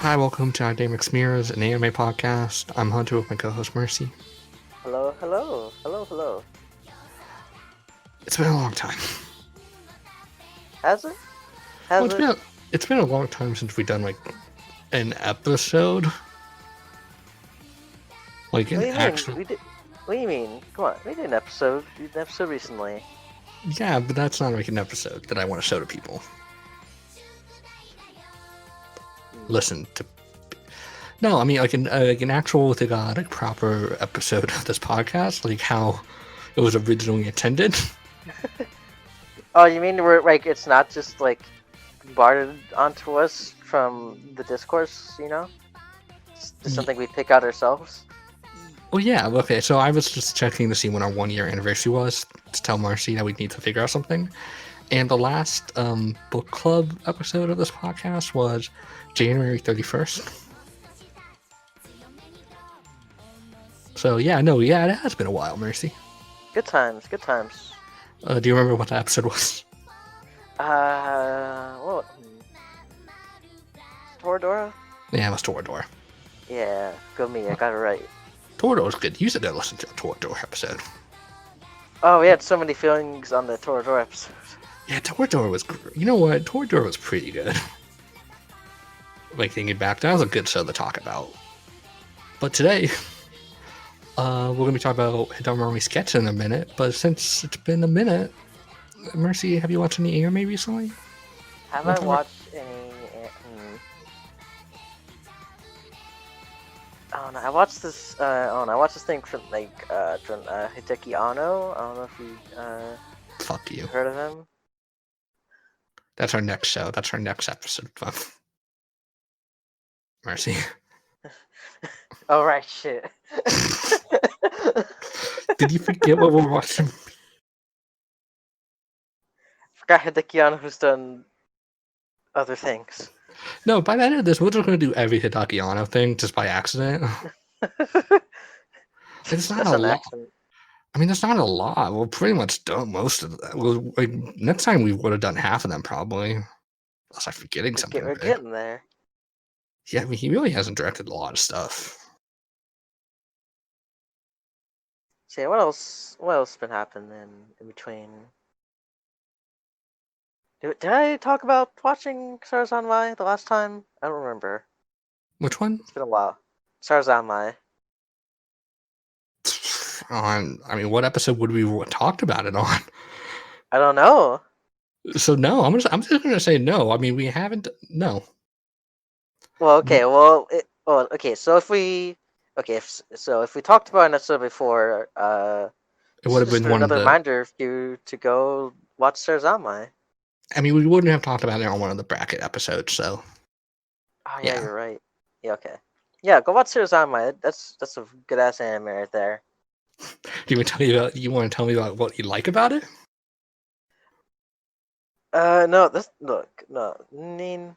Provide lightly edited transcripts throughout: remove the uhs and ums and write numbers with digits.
Hi, welcome to Academic Mirrors, an anime podcast. I'm Hunter with my co-host Mercy. Hello, hello, hello, hello. It's been a long time. Has it? Well, Has it? it's been a long time since we've done like an episode, like What an do you mean? actual. We did. What do you mean? Come on, we did an episode. We did an episode recently. Yeah, but that's not like an episode that I want to show to people. Hmm. Listen to. No, I mean like an actual like proper episode of this podcast, like how it was originally intended. Oh, you mean we're like it's not just like bombarded onto us from the discourse? It's just something we pick out ourselves. Well, yeah, okay. So I was just checking to see when our 1 year anniversary was to tell Marcy that we need to figure out something. And the last book club episode of this podcast was January 31st. So yeah, it has been a while, Mercy. Good times, good times. Do you remember what that episode was? What? Toradora? Yeah, it was Toradora. Yeah, go me. I got it right. Toradora's good. You should go listen to a Toradora episode. Oh, we had so many feelings on the Toradora episode. Yeah, Toradora was. You know what? Toradora was pretty good. Like thinking back, that was a good show to talk about. But today, we're gonna be talking about Hidamari sketch in a minute. But since it's been a minute, Mercy, have you watched any anime recently? Have I watched any? Oh no, I watched this. I watched this thing from Hideki Anno. I don't know if you Fuck you. heard of him. That's our next show. That's our next episode of Mercy. Oh right, shit. Did you forget what we're watching? Forgot Hideki Anno who's done other things. No, by the end of this, we're just gonna do every Hidaki Anno thing just by accident. It's not That's a an lot. accident. I mean, it's not a lot. We're pretty much done most of that. Well, like next time we would have done half of them probably, unless I'm forgetting something We're big. getting there. Yeah, I mean, he really hasn't directed a lot of stuff. So yeah, what else? What else been happening in between? Did I talk about watching Sarazanmai the last time? I don't remember. Which one? It's been a while. Sarazanmai. I mean, what episode would we have talked about it on? I don't know. So no, I'm just gonna say no. I mean, we haven't. No. Well, okay. Okay. So if we talked about an episode before, It would have just been one of another the. reminder for you to go watch Sarazanmai. I mean, we wouldn't have talked about it on one of the bracket episodes. So Oh yeah, yeah. you're right. Yeah, okay. Yeah, go watch Sarazanmai. That's a good ass anime right there. Do you tell you about? You want to tell me about what you like about it? No. No. I mean,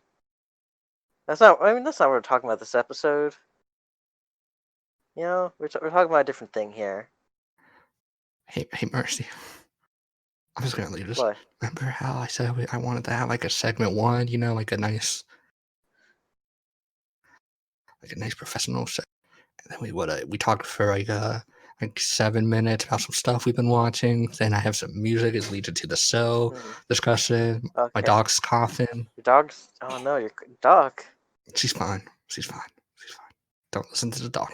that's not. I mean, that's not what we're talking about this episode. We're talking about a different thing here. Hey, Mercy. I'm just gonna leave this. What? Remember how I said I wanted to have like a segment one? You know, like a nice professional set. And then we talked for like 7 minutes about some stuff we've been watching. Then I have some music as leads into the show discussion. My Okay. dog's coughing. Your dog's. Oh no, your dog. She's fine. She's fine. She's fine. Don't listen to the dog.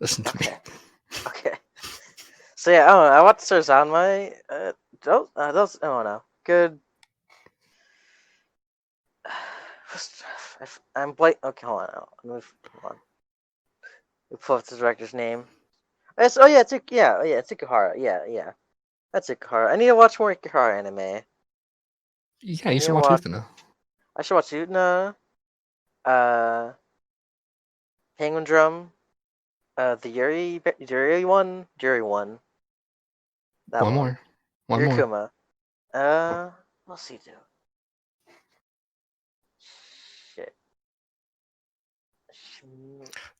Listen to me. Okay. So yeah, I watched Sarazanmai. Those. Oh no, good. I'm blank. Okay, hold on. Hold on. We pull up the director's name. It's Ikuhara. Yeah. That's Ikuhara. I need to watch more Ikuhara anime. Yeah, you should watch Utena. I should watch Utena. Penguin Drum. The Yuri one. That One one. more. One Yuri more. Kuma. What's he do? Shit.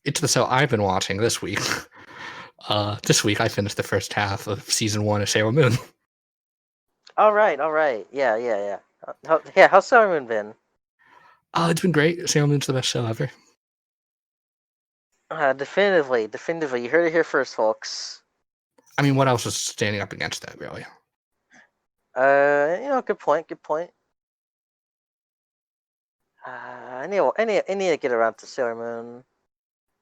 It's the show I've been watching this week. This week I finished the first half of season 1 of Sailor Moon. All right. Yeah. How's Sailor Moon been? It's been great. Sailor Moon's the best show ever. Definitively. You heard it here first, folks. I mean, what else is standing up against that, really? Good point. Good point. I need to get around to Sailor Moon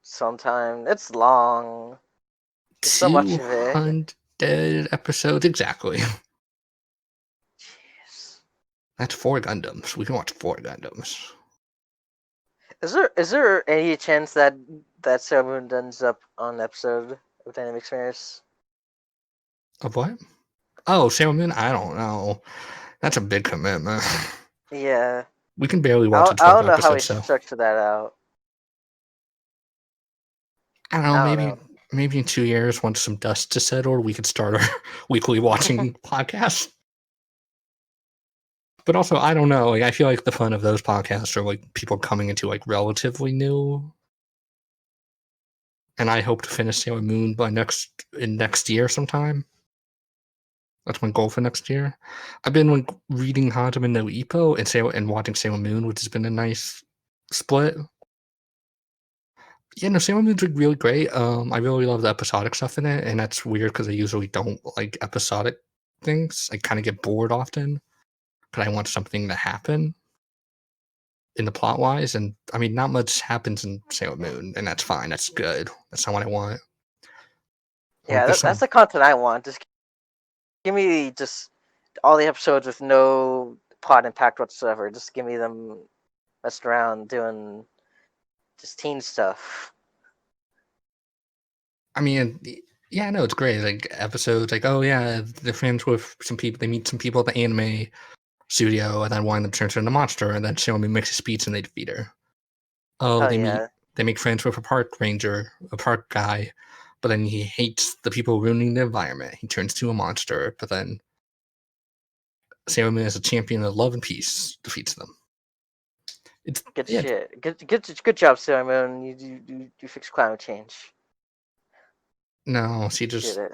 sometime. It's long. There's so much of it. 200 episodes, exactly. Jeez. That's 4 Gundams. We can watch 4 Gundams. Is there any chance that Sailor Moon ends up on an episode of Dynamic Experience? Of what? Oh, Sailor Moon? I don't know. That's a big commitment. Yeah. We can barely watch a I 12 don't know how we episode show. structure that out. I don't know, I don't know. maybe in 2 years, once some dust has settled, we could start our weekly watching podcast. But also, I don't know. Like, I feel like the fun of those podcasts are like people coming into like relatively new. And I hope to finish Sailor Moon by next year sometime. That's my goal for next year. I've been like reading Hajime no Ippo and watching Sailor Moon, which has been a nice split. Yeah, no, Sailor Moon's like really great. I really love the episodic stuff in it, and that's weird because I usually don't like episodic things. I kind of get bored often because I want something to happen in the plot wise. And I mean, not much happens in Sailor Moon, and that's fine. That's good. That's not what I want. Yeah, that's the content I want. Just give me just all the episodes with no plot impact whatsoever. Just give me them messing around doing just teen stuff. I mean, yeah, no, it's great. Like episodes, like oh yeah, they're friends with some people. They meet some people at the anime studio, and then one of them turns into a monster, and then Sailor Moon makes a speech, and they defeat her. Oh, Hell yeah. they make friends with a park ranger, a park guy, but then he hates the people ruining the environment. He turns to a monster, but then Sailor Moon as a champion of love and peace defeats them. It's Good yeah, shit. Good job, Sailor Moon. You fix climate change. no, she doesn't.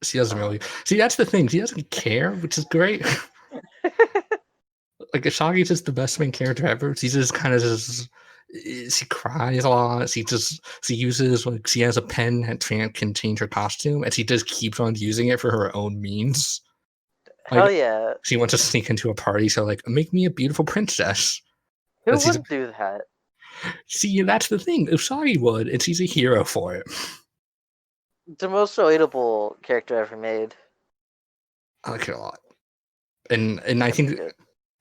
She doesn't really. See, that's the thing. She doesn't care, which is great. Like Ashagi's just the best main character ever. She just kind of just she cries a lot. She uses like she has a pen that can change her costume, and she just keeps on using it for her own means. Hell Like yeah. she wants to sneak into a party, so like make me a beautiful princess. Who wouldn't do that? See, that's the thing. Usagi would, and she's a hero for it. The most relatable character ever made. I like it a lot, and I think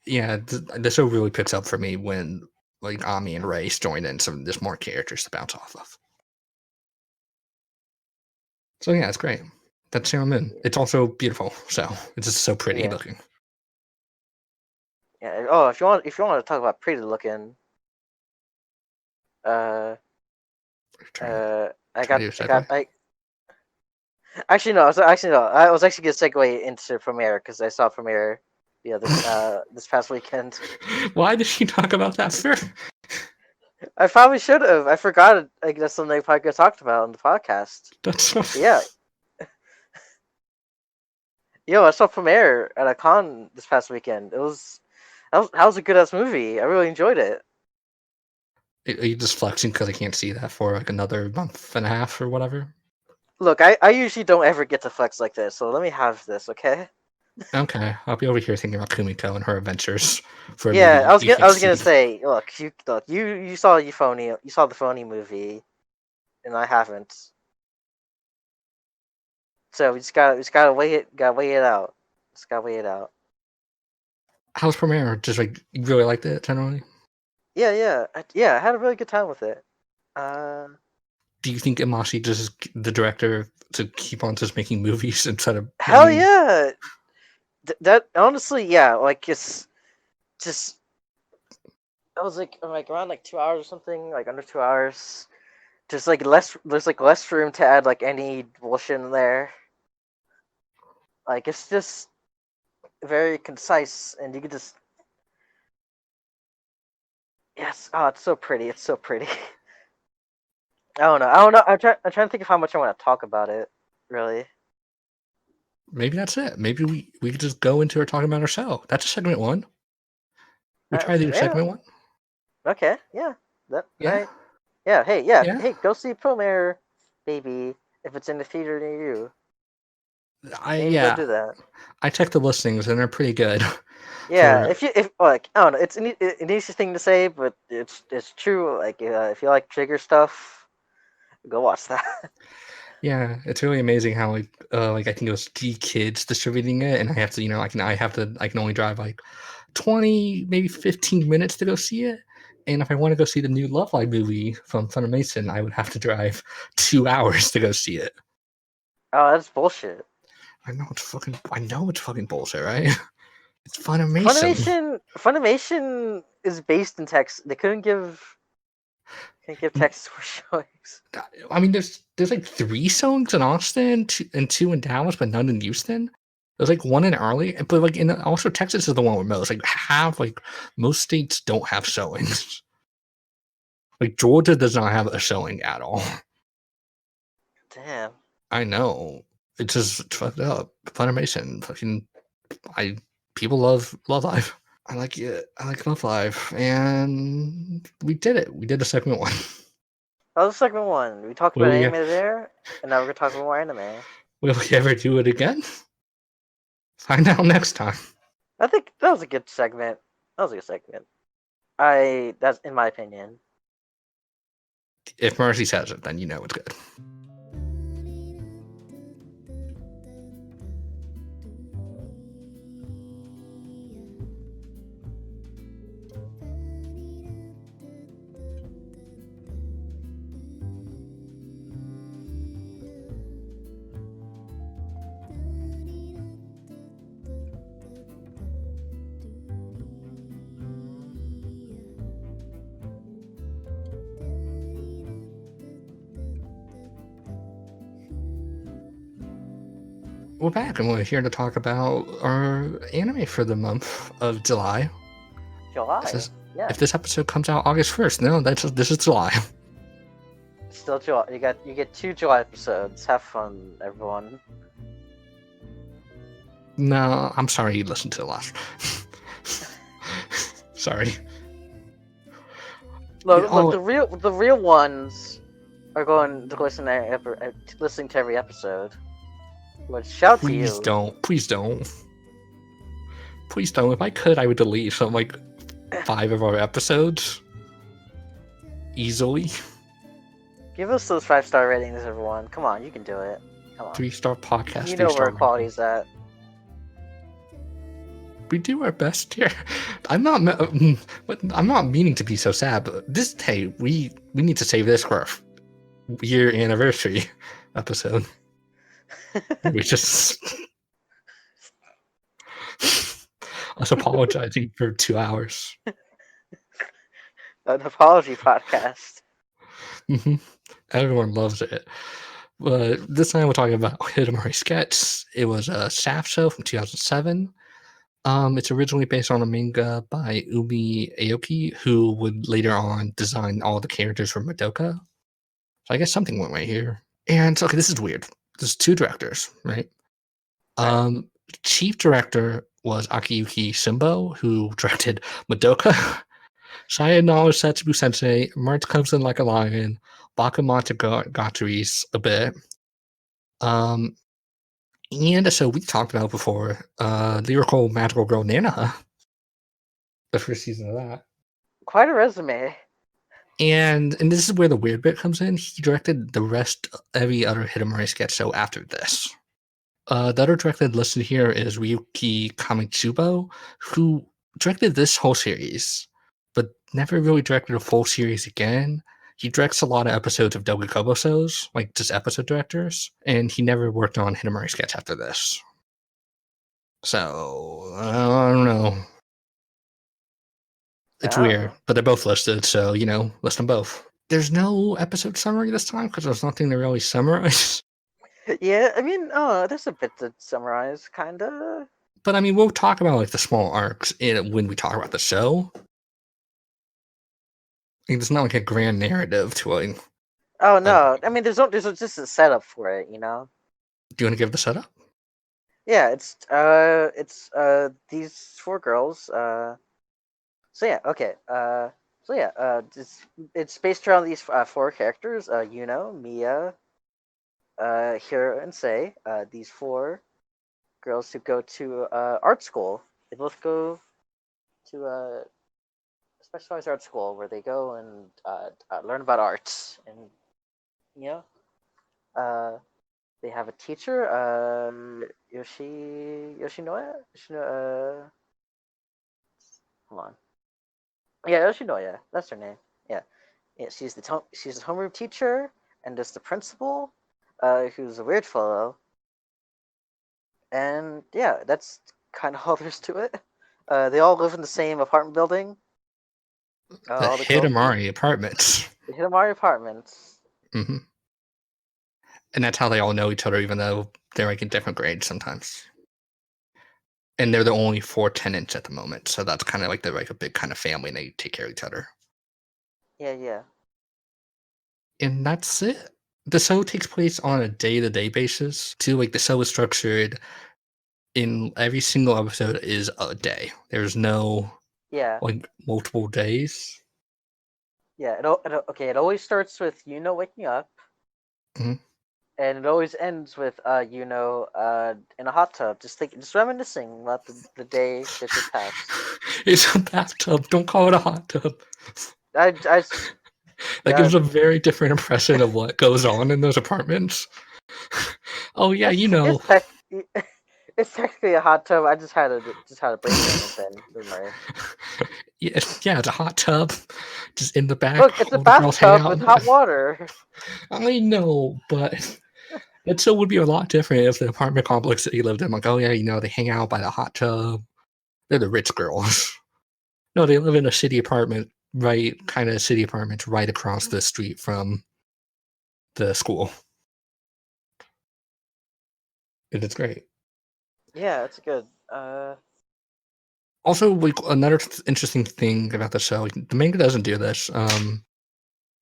yeah, the show really picks up for me when like Ami and Race join in. So there's more characters to bounce off of. So yeah, it's great. That's Sailor Moon. It's also beautiful. So it's just so pretty looking. Yeah. Oh, if you want to talk about pretty looking, I actually no. I was actually gonna segue into Premiere because I saw Premiere, this past weekend. Why did she talk about that first? I probably should have. I forgot. I guess something I probably could have talked about on the podcast. That's so yeah. Yo, I saw Premiere at a con this past weekend. That was a good ass movie. I really enjoyed it. Are you just flexing because I can't see that for like another month and a half or whatever? Look, I usually don't ever get to flex like this, so let me have this, okay? Okay, I'll be over here thinking about Kumiko and her adventures. For I was gonna say, look, you saw the phony movie, and I haven't. So we just gotta wait it out. Just gotta wait it out. How's Premiere? Just like you really liked it generally? Yeah. I had a really good time with it. Do you think Imashi just is the director to keep on just making movies instead of hell yeah? That honestly, yeah, like it's just I was like around like 2 hours or something, like under 2 hours. There's less room to add like any bullshit in there. Like it's just very concise, and you can just yes. Oh, it's so pretty. It's so pretty. I don't know. I'm trying to think of how much I want to talk about it. Really. Maybe that's it. Maybe we could just go into her talking about her show. That's segment one. We try to do segment one. Okay. Yeah. Yeah. Right. Yeah, Yeah, hey, go see Premiere, baby, if it's in the theater near you. I You need to go yeah, do that. I checked the listings and they're pretty good. Yeah, For if like I don't know, it's an easy thing to say, but it's true. Like if you like trigger stuff, go watch that. yeah, it's really amazing how like I think it was G Kids distributing it, and I have to I can only drive like 20 maybe 15 minutes to go see it. And if I want to go see the new Love Live movie from Funimation, I would have to drive 2 hours to go see it. Oh, that's bullshit. I know it's fucking bullshit, right? It's Funimation. Funimation is based in Texas. They couldn't give Texas more showings. I mean, there's like 3 songs in Austin, and 2 in Dallas, but none in Houston. There's like 1 in Arley, but like in also Texas is the one with most. Like most states don't have showings. Like Georgia does not have a showing at all. Damn. I know. It's just fucked up. Funimation, fucking, I people love Live. I like it. I like Love Live, and we did it. We did a segment 1. That was segment one. We talked Will about we anime there, and now we're gonna talk about more anime. will we ever do it again? Find out next time. I think that was a good segment. That was a good segment. That's in my opinion. If Mercy says it, then you know it's good. We're back, and we're here to talk about our anime for the month of July. This July. is Yeah, if this episode comes out August 1st. No, this is July. still July. You get 2 July episodes. Have fun, everyone. No, I'm sorry you listened to the last. Sorry. Look. The real ones are going to listening to every episode. But shout to Please you. don't. Please don't. Please don't. If I could, I would delete some like 5 of our episodes easily. Give us those 5-star ratings, everyone. Come on, you can do it. Come on. 3-star podcast. You know where 3-star. quality's at. We do our best here. I'm not meaning to be so sad, but we need to save this for our year anniversary episode. We just us apologizing for 2 hours. An apology podcast. Everyone loves it. But this time we're talking about Hidamari Sketch. It was a staff show from 2007. It's originally based on a manga by Umi Aoki, who would later on design all the characters for Madoka. So I guess something went right here. And okay, this is weird. There's 2 directors, right? Right. Chief director was Akiyuki Shimbo, who directed Madoka, Sayonara Setsubu Sensei, March Comes in Like a Lion, Bakumonogatari's a bit. And so we talked about before, Lyrical Magical Girl Nana, the first season of that. Quite a resume. And this is where the weird bit comes in. He directed every other Hidamari sketch show after this. The other director listed here is Ryuki Kamitsubo, who directed this whole series, but never really directed a full series again. He directs a lot of episodes of Dogakobo shows, like just episode directors, and he never worked on Hidamari sketch after this. So, I don't know. It's weird, but they're both listed, so, list them both. There's no episode summary this time because there's nothing to really summarize. Yeah, I mean, there's a bit to summarize, kinda. But I mean, we'll talk about like the small arcs when we talk about the show. Like, it's not like a grand narrative to it. Oh no, I mean, there's just a setup for it, you know. Do you want to give the setup? Yeah, it's these 4 girls. So yeah, okay. So yeah, it's based around these four characters. Mia, Hira, and Sei. These four girls who go to art school. They both go to specialized art school where they go and learn about arts. And you know, uh, they have a teacher, Yoshinoya. Hold on. Yeah, Yoshinoya. That's her name. Yeah, yeah. She's the homeroom teacher, and there's the principal, who's a weird fellow. And yeah, that's kind of all there's to it. They all live in the same apartment building. The All the girls do. Hidamari apartments. The Hidamari apartments. Hmm. And that's how they all know each other, even though they're like in different grades sometimes. And they're the only four tenants at the moment, so that's kind of like they're like a big kind of family, and they take care of each other. Yeah, yeah. And that's it. The show takes place on a day-to-day basis too. Like the show is structured in every single episode is a day. There's no Yeah, like multiple days. yeah. Okay. It always starts with waking up, Mhm. and it always ends with in a hot tub, just reminiscing about the day that just passed. It's a bathtub. Don't call it a hot tub. I That uh, gives a very different impression of what goes on in those apartments. Oh yeah, it's you know. it's tech, it's technically a hot tub. I just had a brain moment then. Don't worry. Yeah, yeah, it's a hot tub. Just in the back, Look, it's a all the girls hang bathtub out. with hot water. I know, but it still would be a lot different if the apartment complex that you lived in, like, oh yeah, they hang out by the hot tub. They're the rich girls. No, they live in a city apartment, right? Kind of city apartments right across the street from the school. It's great. Yeah, it's good. Also, like another interesting thing about the show, like, the manga doesn't do this.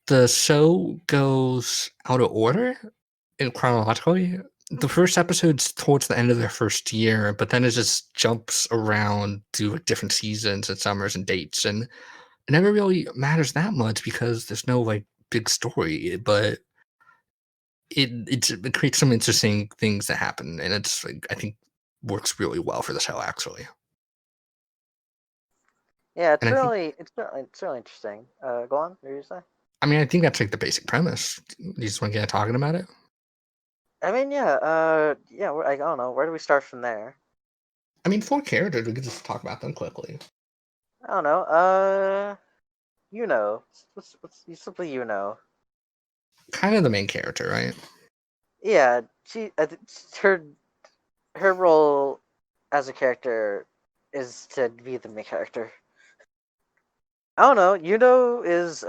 The show goes out of order in chronologically. The first episode's towards the end of their first year, but then it just jumps around to like different seasons and summers and dates, and it never really matters that much because there's no like big story. But it creates some interesting things that happen, and it's like I think works really well for the show actually. Yeah, And I think it's really interesting. Go on. What did you say? I mean I think that's like the basic premise. You just want to get talking about it? I mean, yeah. Yeah. I don't know. Where do we start from there? I mean, four characters. We could just talk about them quickly. I don't know. You know, what's you simply Kind of the main character, right? Yeah, her role as a character is to be the main character. I don't know. Is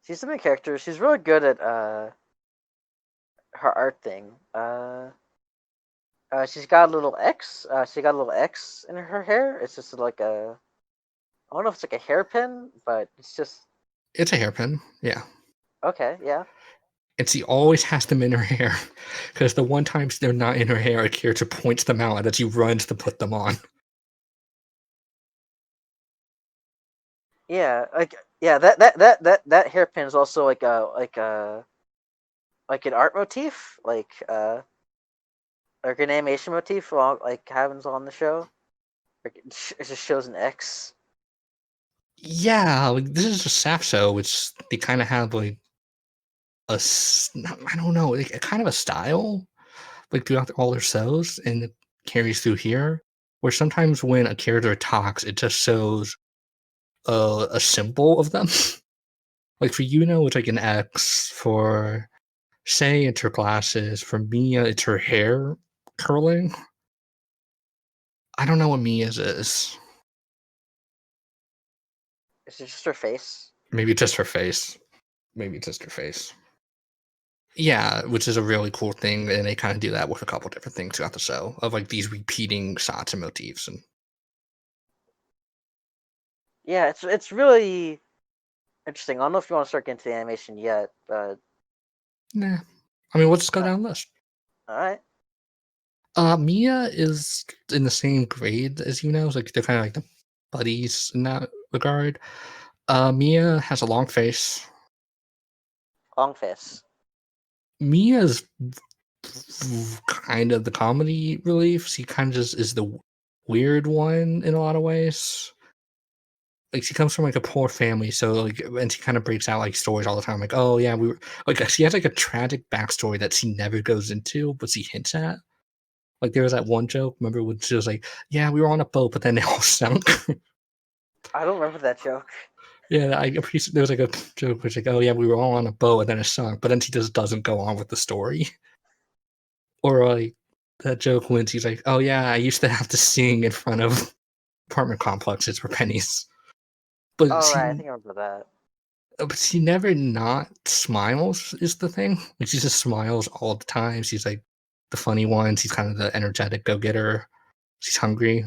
she's the main character. She's really good at her art thing. She's got a little X. She got a little X in her hair. It's just like a I don't know if it's like a hairpin, but it's just It's a hairpin, yeah. okay. Yeah. And she always has them in her hair because the one times they're not in her hair, a character points them out and then she runs to put them on. Yeah, yeah, that hairpin is also like an art motif, like an animation motif, like happens on the show. Like it just shows an X. Yeah, like this is a SAF show, which they kind of have like I don't know, like a kind of a style like throughout all their shows, and it carries through here. Where sometimes when a character talks, it just shows a symbol of them. Like for it's like an X. For Shay, it's her glasses. For Mia, it's her hair curling. I don't know what Mia's is. It's just her face. Maybe it's just her face. Maybe it's just her face. Yeah, which is a really cool thing, and they kind of do that with a couple different things throughout the show of like these repeating shots and motifs. And Yeah, it's really interesting. I don't know if you want to start getting to the animation yet, but nah, I mean, we'll just go uh, down the list. all right. Mia is in the same grade as it's like they're kind of like the buddies in that regard. Mia has a long face. Long face. Mia's kind of the comedy relief. She kind of just is the weird one in a lot of ways. Like she comes from like a poor family, so like, and she kind of breaks out like stories all the time. Like, oh yeah, we were like she has like a tragic backstory that she never goes into, but she hints at. Like there was that one joke, remember when she was like, yeah, we were on a boat, but then they all sunk. I don't remember that joke. Yeah, I appreciate there was like a joke which like, oh yeah, we were all on a boat and then it sunk, but then she just doesn't go on with the story. Or like that joke when she's like, oh yeah, I used to have to sing in front of apartment complexes for pennies. But Oh right, I she think I remember that. but she never not smiles is the thing. Like she just smiles all the time. She's like the funny one. She's kind of the energetic go getter. She's hungry.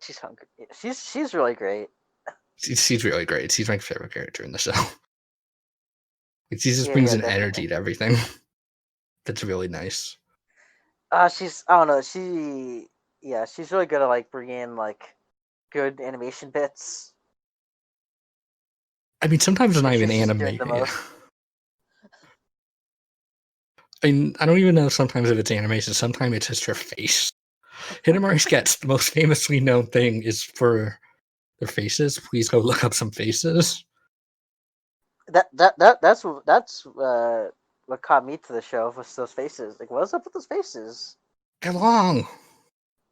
She's hungry. She's really great. She's really great. She's my favorite character in the show. Like, she just Yeah, brings yeah, an definitely. energy to everything. That's really nice. She's I don't know. She's really good at like bringing in like good animation bits. I mean, sometimes it's not Make sure even she's doing anime. the Yeah. most. I mean, I don't even know sometimes if it's animation. Sometimes it's just her face. Hidamari sketch, the most famously known thing is for their faces. Please go look up some faces. That's what caught me to the show was those faces. Like, what's up with those faces? They're long.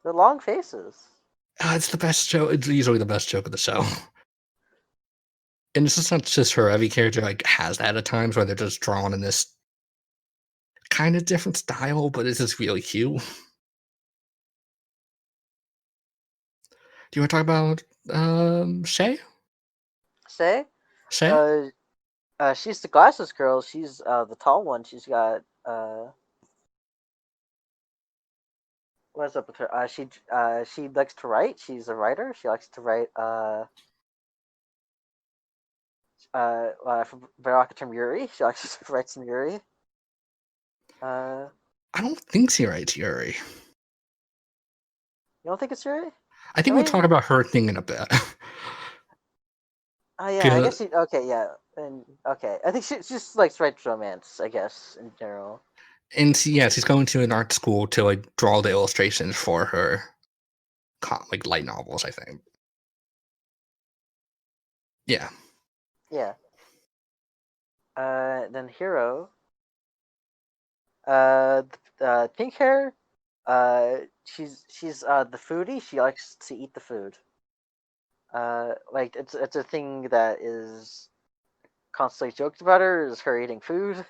They're long faces. It's the best joke. It's easily the best joke of the show. And it's just not just her. Every character like has that at times where they're just drawn in this kind of different style, but it's just really cute. Do you want to talk about Shay? Say, Shay? uh, she's the glasses girl. She's the tall one. She's got what's up with her? She likes to write. She's a writer. She likes to write for Baraka term Yuri. She likes to write some Yuri. Uh, I don't think she writes Yuri. you don't think it's Yuri? I I think we'll talk mean, about her thing in a bit. oh yeah, I Because guess she. Okay, yeah, and okay, I think she just likes to write romance. I guess in general. and she's going to an art school to like draw the illustrations for her like light novels, I think. Yeah. Yeah. Then Hero. Pink hair. She's the foodie. She likes to eat the food. Like it's a thing that is constantly joked about her is her eating food.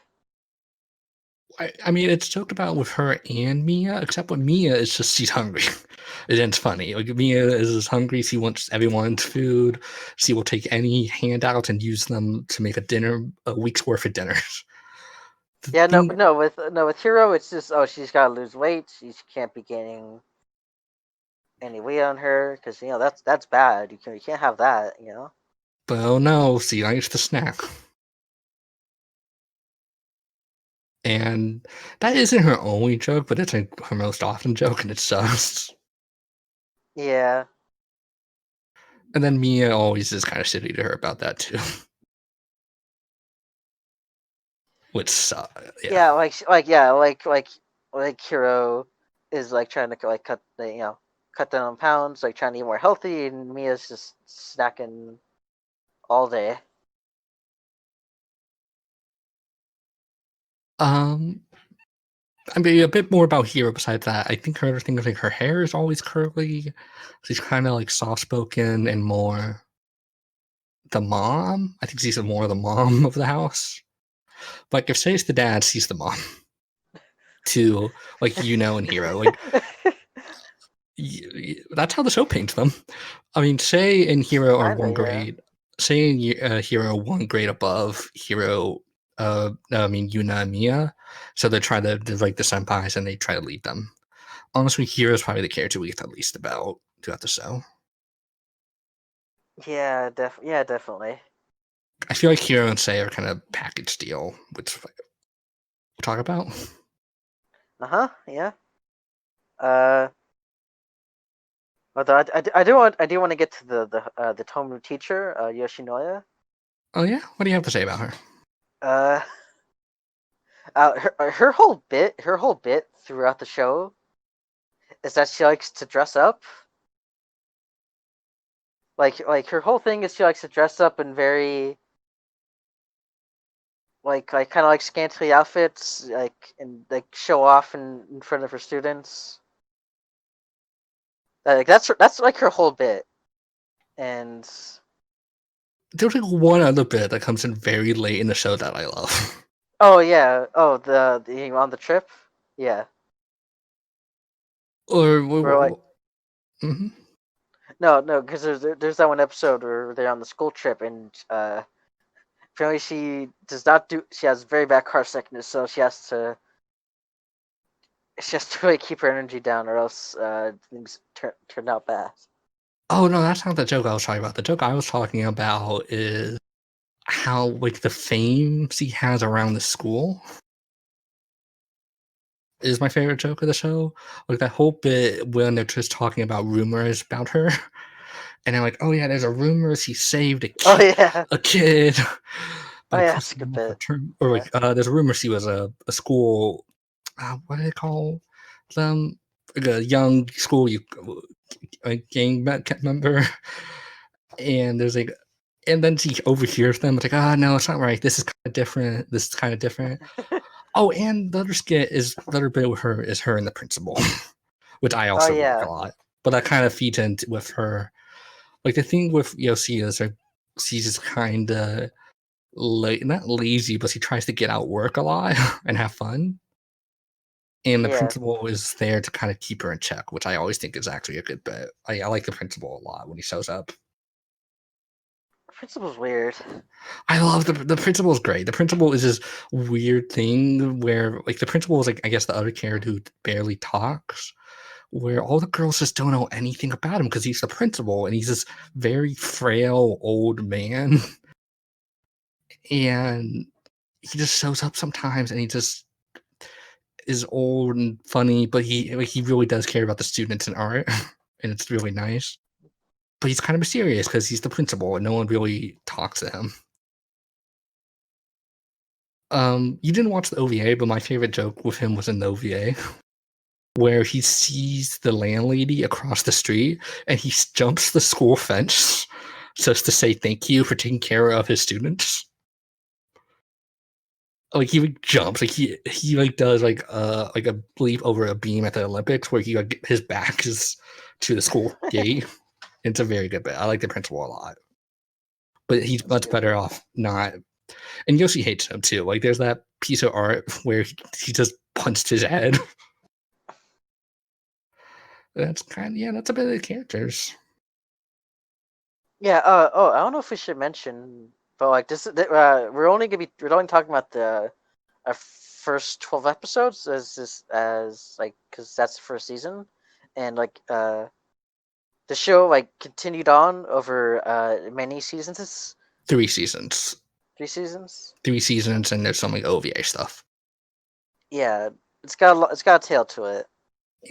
I mean, it's joked about with her and Mia, except with Mia, it's just she's hungry. And it's funny. Like Mia is hungry. She wants everyone's food. She will take any handouts and use them to make a week's worth of dinners. The Yeah, no, thing, but no with Hero, it's just she's got to lose weight. She can't be gaining any weight on her because that's bad. You can't have that. but oh no, she likes to snack. And that isn't her only joke, but it's like her most often joke, and it's just. Yeah, And then Mia always is kind of shitty to her about that too. Which, yeah. yeah, like Hero is like trying to like cut down on pounds, like trying to eat more healthy, and Mia's just snacking all day. Um, I mean, a bit more about Hero besides that. I think her other thing is like her hair is always curly. She's kind of like soft spoken and more the mom. I think she's more the mom of the house. Like if Shay's the dad, she's the mom to like and Hero. Like that's how the show paints them. I mean, Shay and Hero are Kinda, one yeah. grade. Shay and Hero one grade above Hero. I mean Yuna and Mia. So they're like the senpais and they try to lead them. Honestly, Hero's probably the character we get the least about throughout the show. Yeah, definitely. I feel like Hero and Say are kind of package deal, which we'll talk about. Uh huh. Yeah. Uh, Although I do want to get to the Tomu teacher, Yoshinoya. Oh yeah, what do you have to say about her? Uh, her whole bit throughout the show is that she likes to dress up. Like her whole thing is she likes to dress up in very like kind of like scantily outfits, like and like show off in front of her students. Like that's like her whole bit, and There's like one other bit that comes in very late in the show that I love. oh yeah, oh the on the trip, yeah, or or like mm-hmm. no, because there's that one episode where they're on the school trip and apparently she does not do she has very bad car sickness, so she has to really keep her energy down or else things turn out bad. Oh no, that's not the joke I was talking about. The joke I was talking about is how like the fame she has around the school is my favorite joke of the show. Like that whole bit when they're just talking about rumors about her, and they're like, "Oh yeah, there's a rumor she saved Oh yeah, a kid oh by yeah, that's a pushing good off her bit. term." Or Yeah. like, there's a rumor she was a school. What do they call them? Like a young school a gang member, and there's like, and then she overhears them. It's like, ah, no, it's not right. This is kind of different. This is kind of different. Oh, and the other skit is the other bit with her is her and the principal, which I Oh also like a yeah, lot. But that kind of feeds into with her. Like the thing with Yoshi is like she's just kind of not lazy, but she tries to get out work a lot and have fun. And the yeah. principal is there to kind of keep her in check, which I always think is actually a good bit. I like the principal a lot when he shows up. Principal's weird. I love the principal is great. The principal is this weird thing where like the principal is like I guess the other character who barely talks, where all the girls just don't know anything about him because he's the principal and he's this very frail old man, and he just shows up sometimes and he just is old and funny, but he really does care about the students and art, and it's really nice. But he's kind of mysterious because he's the principal and no one really talks to him. You didn't watch the OVA, but my favorite joke with him was in the OVA where he sees the landlady across the street and he jumps the school fence just to say thank you for taking care of his students. Like he like jumps, like he like does like a leap over a beam at the Olympics where he like his back is to the school gate. It's a very good bit. I like the principal a lot, but he's That's much good. better off not. And Yoshi hates him too. Like there's that piece of art where he just punched his head. That's kind of yeah. That's a bit of the characters. Yeah. Oh, I don't know if we should mention, but like this, we're only talking about the first 12 episodes as like because that's the first season, and like the show like continued on over many seasons, 3 seasons, 3 seasons. 3 seasons, and there's some like OVA stuff. Yeah, it's got a tail to it.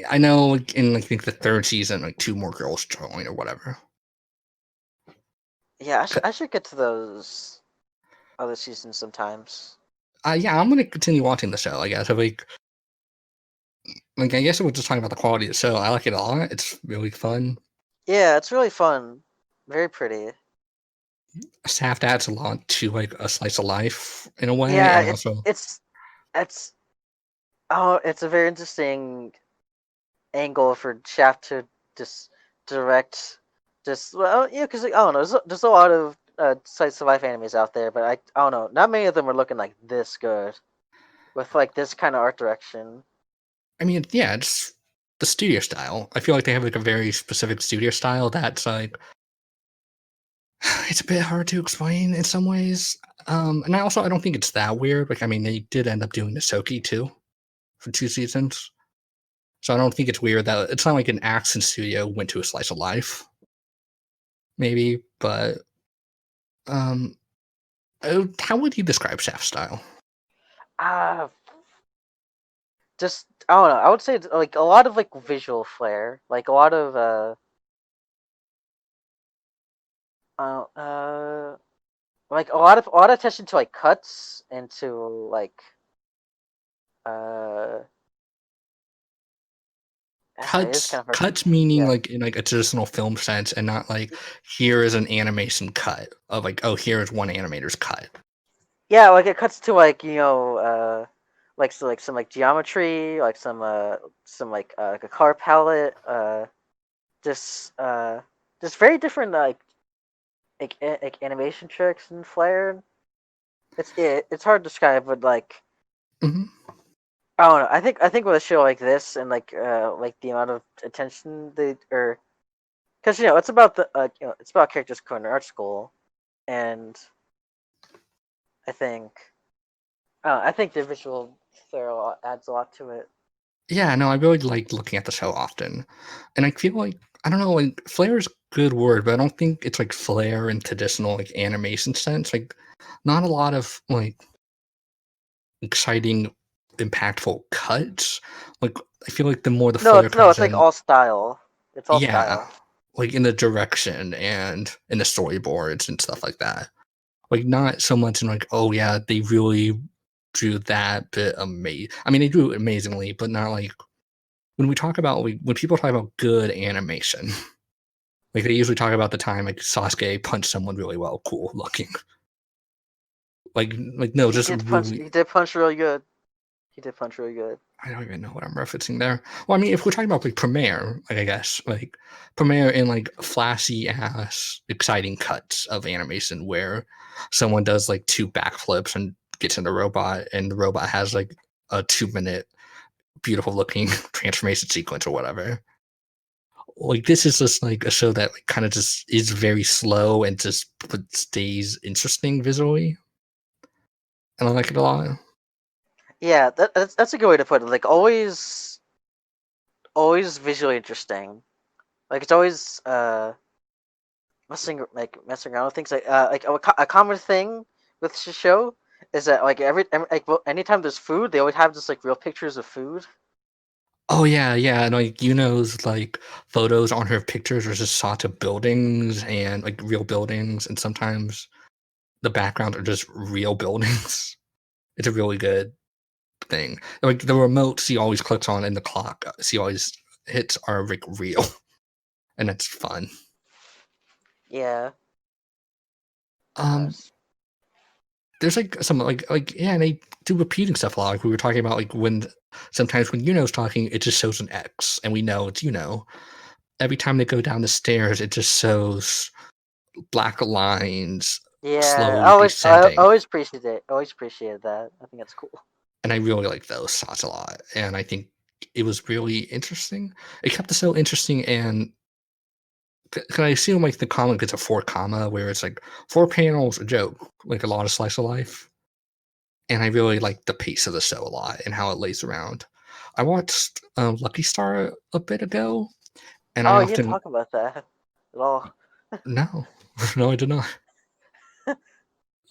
I know like, in like, I think the third season, like two more girls join or whatever. Yeah, I should get to those other seasons sometimes. Yeah, I'm gonna continue watching the show. I guess like I guess we're just talking about the quality of the show. I like it a lot. It's really fun. Yeah, it's really fun, very pretty. Staff adds a lot to like a slice of life in a way, Yeah, and also it's oh, it's a very interesting angle for Shaft to just direct. Just well, yeah, because I don't know. There's a lot of slice of life animes out there, but I don't know. Not many of them are looking like this good with like this kind of art direction. I mean, yeah, it's the studio style. I feel like they have like a very specific studio style that's like it's a bit hard to explain in some ways. And I don't think it's that weird. Like, I mean, they did end up doing the Soki too for 2 seasons, so I don't think it's weird that it's not like an action studio went to a slice of life, maybe. But um, how would you describe Shaft style? Ah, just I don't know. I would say it's, like a lot of like visual flair, like a lot of like a lot of attention to like cuts and to like uh it is Cuts, kind of hard to cuts meaning yeah like in like a traditional film sense, and not like here is an animation cut of like, oh, here is one animator's cut. yeah like it cuts to like like so like some like geometry like some like a color palette just just very different like animation tricks and flair. It's hard to describe, but like Hmm. I don't know. I think with a show like this and like the amount of attention they or because it's about it's about characters going to art school, and I think I think the visual flair adds a lot to it. Yeah, no, I really like looking at the show often, and I feel like I don't know, like flair is a good word, but I don't think it's like flair in traditional like animation sense. Like, not a lot of like exciting, impactful cuts. Like, I feel like the more the No, flair it's comes like in, all style. It's all yeah, style. like in the direction and in the storyboards and stuff like that. Like, not so much in like, oh yeah, they really drew that bit amazing. I mean, they drew it amazingly, but not like when we talk about like, when people talk about good animation, like they usually talk about the time like Sasuke punched someone really well, cool looking. Like no, He just did punch. really. He did punch really good. He did punch really good. I don't even know what I'm referencing there. Well, I mean, if we're talking about like Premiere, like I guess like Premiere in like flashy ass exciting cuts of animation where someone does like two backflips and gets in the robot, and the robot has like a 2 minute beautiful looking transformation sequence or whatever. Like, this is just like a show that like kind of just is very slow and just but stays interesting visually, and I like it a lot. Yeah, that's a good way to put it. Like always visually interesting. Like it's always messing around with things like a common thing with the show is that like anytime there's food they always have just like real pictures of food. Oh yeah, yeah, and like Yuno's like photos on her pictures are just shots of buildings and like real buildings, and sometimes the background are just real buildings. It's a really good thing. Like the remote she always clicks on and the clock she always hits are like real, and it's fun. Yeah. Um, there's like some like yeah, and they do repeating stuff a lot. Like we were talking about like when sometimes when Yuno's talking, it just shows an X, and we know it's Yuno. Every time they go down the stairs, it just shows black lines Yeah, slowly I descending, always appreciate it. Always appreciated that. I think that's cool. and I really like those shots a lot, and I think it was really interesting. It kept the show interesting, and can I assume, like, the comic is a 4 comma where it's, like, 4 panels, a joke, like a lot of slice of life, and I really like the pace of the show a lot and how it lays around. I watched, Lucky Star a bit ago, and I Oh, you didn't often talk about that at all. no. No, I did not.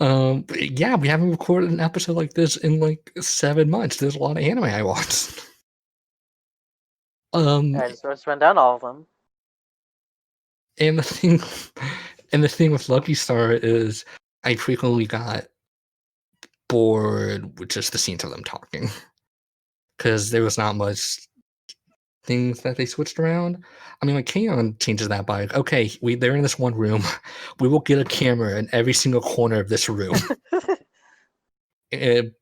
But yeah, we haven't recorded an episode like this in like 7 months. There's a lot of anime I watched. Um, I just went down all of them. and the thing, and the thing with Lucky Star is, I frequently got bored with just the scenes of them talking because there was not much things that they switched around. I mean, like Kaon changes that by like, okay, they're in this one room. We will get a camera in every single corner of this room. And,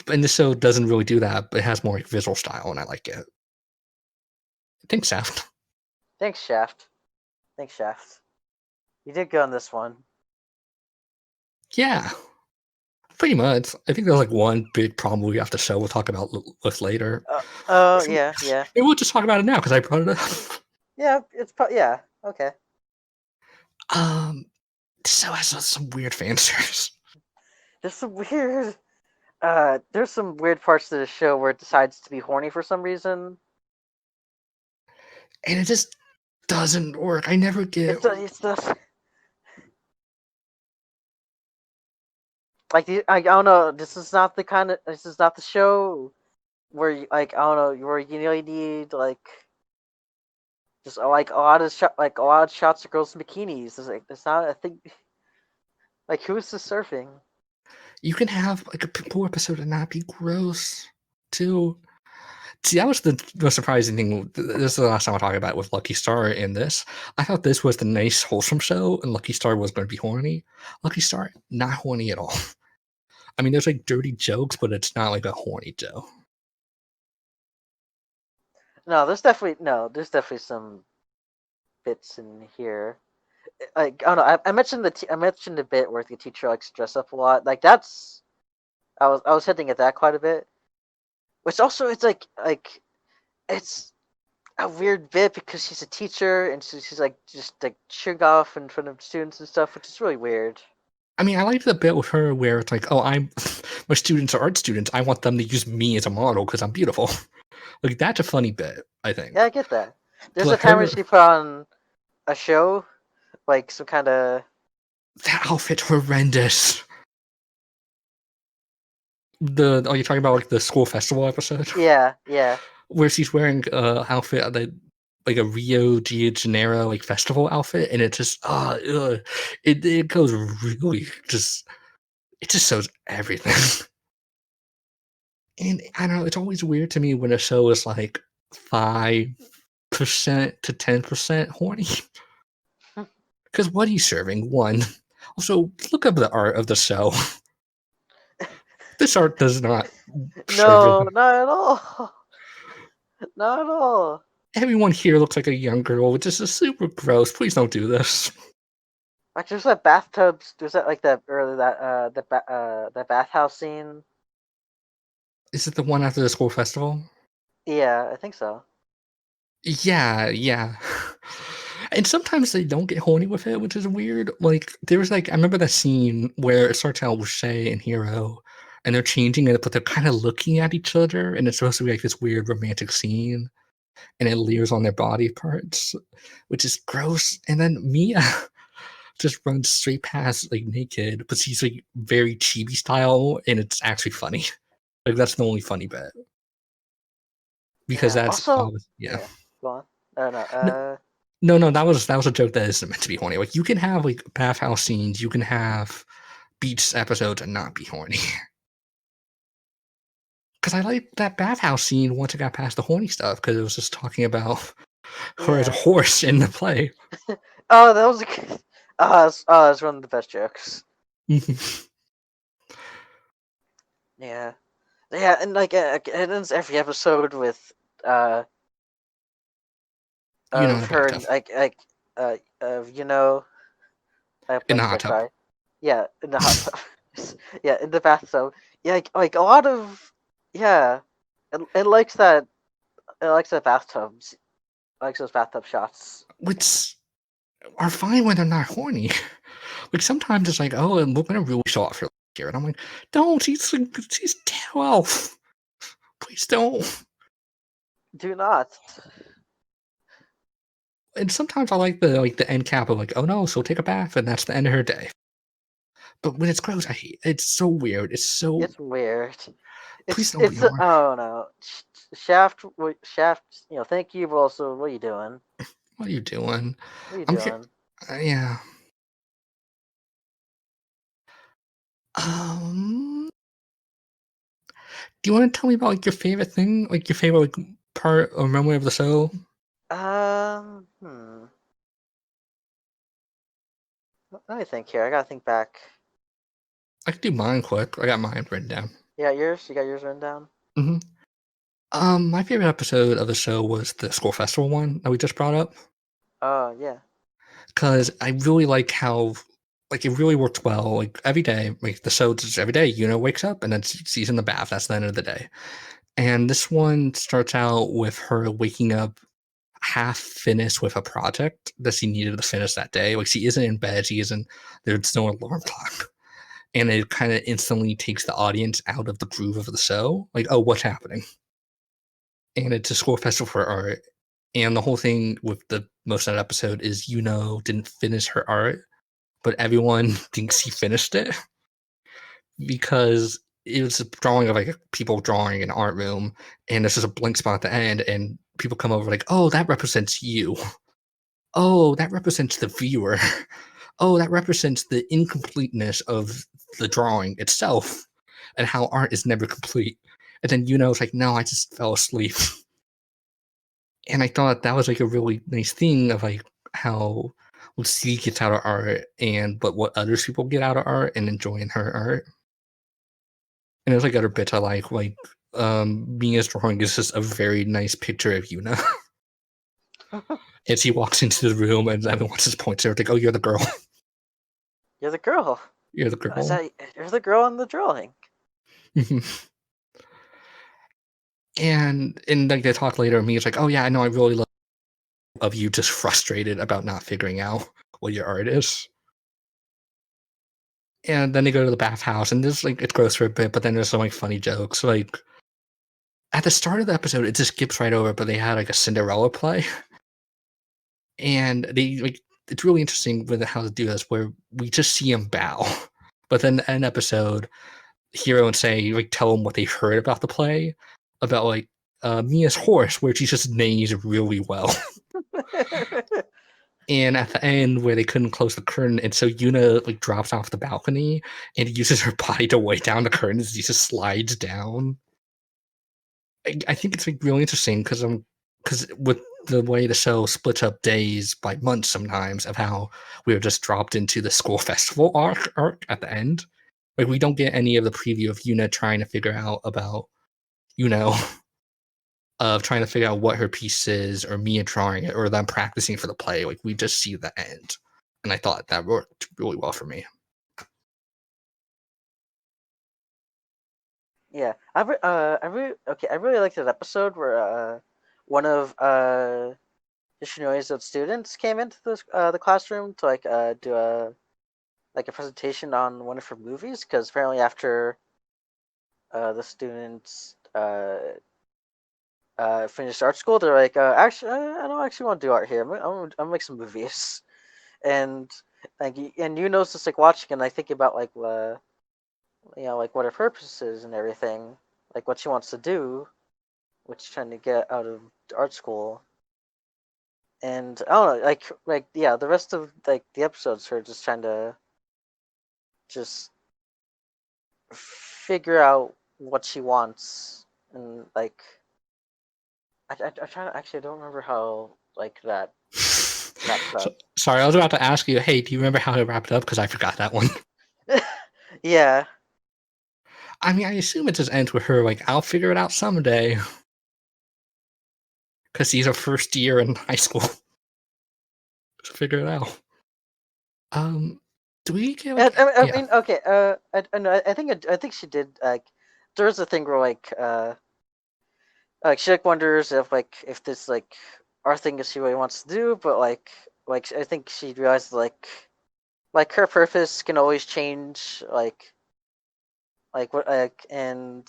and the show doesn't really do that, but it has more like visual style, and I like it. Thanks, Shaft. Thanks, Shaft. Thanks, Shaft. You did good on this one. Yeah, pretty much. I think there's like one big problem we have to show. We'll talk about with later. Oh So, yeah, yeah, maybe we'll just talk about it now because I brought it up. yeah. Yeah. Okay. This show has some weird fan service, There's some weird. There's some weird parts to the show where it decides to be horny for some reason. and it just doesn't work. I never get. It's the like I don't know. This is not the kind of. This is not the show where you, like I don't know where you really need like just like a lot of shots of girls in bikinis. It's not a thing. Like who's this surfing? You can have like a pool episode and not be gross, too. See, that was the most surprising thing. This is the last time I talk about with Lucky Star in this. I thought this was the nice, wholesome show, and Lucky Star was going to be horny. Lucky Star, not horny at all. I mean, there's like dirty jokes, but it's not like a horny joke. No, there's definitely some bits in here. Like I don't know. I mentioned I mentioned the bit where the teacher likes to dress up a lot. Like that's I was hinting at that quite a bit. Which also it's like it's a weird bit because she's a teacher and she's like just like shug off in front of students and stuff, which is really weird. I mean, I like the bit with her where it's like, oh, I'm my students are art students. I want them to use me as a model because I'm beautiful. Like that's a funny bit, I Yeah, think. I get that. There's a But time where her she put on a show, like some kind of that outfit's horrendous. The are you talking about like the school festival episode yeah. where she's wearing a outfit that like a Rio de Janeiro like festival outfit, and it just it goes really just it just shows everything. And I don't know, it's always weird to me when a show is like 5% to 10% horny. Because what are you serving? One. Also, look up the art of the show. This art does not serve it. No, not at all. Not at all. Everyone here looks like a young girl, which is just super gross. Please don't do this. Like there's that bathtubs. There's that like that earlier that bathhouse scene. Is it the one after the school festival? Yeah, I think so. Yeah, yeah. And sometimes they don't get horny with it, which is weird. Like there was like I remember that scene where it starts out with Shay and Hero, and they're changing it, but they're kind of looking at each other, and it's supposed to be like this weird romantic scene, and it leers on their body parts, which is gross. And then Mia just runs straight past like naked, but she's like very chibi style, and it's actually funny. Like that's the only funny bit because Yeah. that's Also, yeah. yeah. Go on. I don't know. No, that was a joke that isn't meant to be horny. Like you can have like bathhouse scenes, you can have beach episodes and not be horny. Because I like that bathhouse scene once it got past the horny stuff because it was just talking about her as a Yeah. horse in the play. Oh, that was a. That's one of the best jokes. Yeah. Yeah, and like it ends every episode with uh You know, in of the her bathtub, and like of you know I in the blanked hot there. tub. Sorry. Yeah, in the hot tub. Yeah, in the bathtub. Yeah, like a lot of yeah. It likes that. It likes that bathtubs. It likes those bathtub shots. Which are fine when they're not horny. Like sometimes it's like, oh, and we're gonna really show off her here, and I'm like, don't. She's 12. Please don't. Do not. And sometimes I like the end cap of like, oh no, she'll take a bath, and that's the end of her day. But when it's gross, I hate. It's so weird. It's so. It's weird. Please don't be horny. Oh no. Shaft. You know, thank you, but also, what are you doing? What are you doing? What are you I'm here. doing? Yeah. Do you want to tell me about like your favorite thing, like your favorite like part or memory of the show? Hmm. Let me think here. I gotta think back. I could do mine quick. I got mine written down. You got yours? You got yours written down? hmm my favorite episode of the show was the school festival one that we just brought up Oh, yeah. because I really like how like it really worked well. Like every day, like the show just every day, wakes up and then she's in the bath. That's the end of the day. And this one starts out with her waking up half finished with a project that she needed to finish that day. Like she isn't in bed, she isn't. There's no alarm clock, and it kind of instantly takes the audience out of the groove of the show. Like, oh, what's happening? And it's a score festival for art. And the whole thing with the most of that episode is didn't finish her art, but everyone thinks he finished it because it was a drawing of like people drawing in an art room, and there's just a blank spot at the end, and people come over like, oh, that represents you. Oh, that represents the viewer. Oh, that represents the incompleteness of the drawing itself and how art is never complete. And then Yuno's like, no, I just fell asleep. And I thought that was like a really nice thing of like how what C gets out of art and but what other people get out of art and enjoying her art. And there's like other bits I like Mia's drawing is just a very nice picture of Yuna. As he walks into the room and everyone just points at her like, oh, you're the girl. You're the girl. You're the Is girl. that you're the girl in the drawing? And like they talk later, and Mia's like, oh yeah, I know I really love of you just frustrated about not figuring out what your art is. And then they go to the bathhouse, and this like it goes for a bit, but then there's some like funny jokes. Like at the start of the episode, it just skips right over, but they had like a Cinderella play, and they like it's really interesting with how to do this, where we just see him bow, but then an episode, Hero and Say like tell him what they heard about the play, about like Mia's horse, where she just neighs really well. And at the end, where they couldn't close the curtain, and so Yuna like drops off the balcony and uses her body to weigh down the curtain as he just slides down. I think it's like really interesting because with the way the show splits up days by months sometimes of how we were just dropped into the school festival arc at the end. Like we don't get any of the preview of Yuna trying to figure out about you know of trying to figure out what her piece is, or Mia drawing it, or them practicing for the play. Like we just see the end, and I thought that worked really well for me. Yeah, I really liked that episode where one of Yoshinoi's students came into the classroom to like do a presentation on one of her movies, because apparently after the students finished art school, they're like, actually, I don't actually want to do art here. I'm gonna make some movies, and like and just like watching and like thinking about like like what her purpose is and everything, like what she wants to do, what she's trying to get out of art school. And I don't know, like yeah, the rest of like the episodes are just trying to just figure out what she wants, and like I try to actually I don't remember how like that wraps So, up. sorry, I was about to ask you. Hey, do you remember how it wrapped up? Because I forgot that one. Yeah, I mean, I assume it just ends with her like, "I'll figure it out someday," because he's a first year in high school to figure it out. Um, do we get like, I yeah, mean, okay, I know, I think she did like. There's a thing where like she like wonders if if this like our thing is she really wants to do, but like I think she realized like her purpose can always change, like what and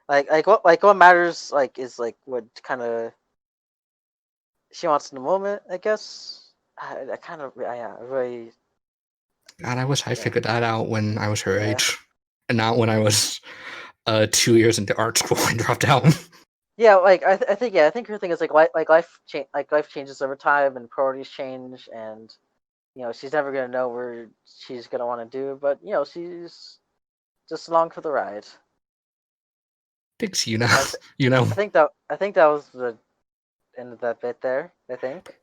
what matters like is like what kind of she wants in the moment, I guess. I kind of yeah, I really God, I wish I yeah figured that out when I was her yeah age, and not when I was 2 years into art school and dropped out. yeah. Like I think yeah, I think her thing is like life changes over time and priorities change, and she's never gonna know where she's gonna want to do, but she's just along for the ride. Thanks, you know, I th- you know. I think that was the end of that bit there. I think.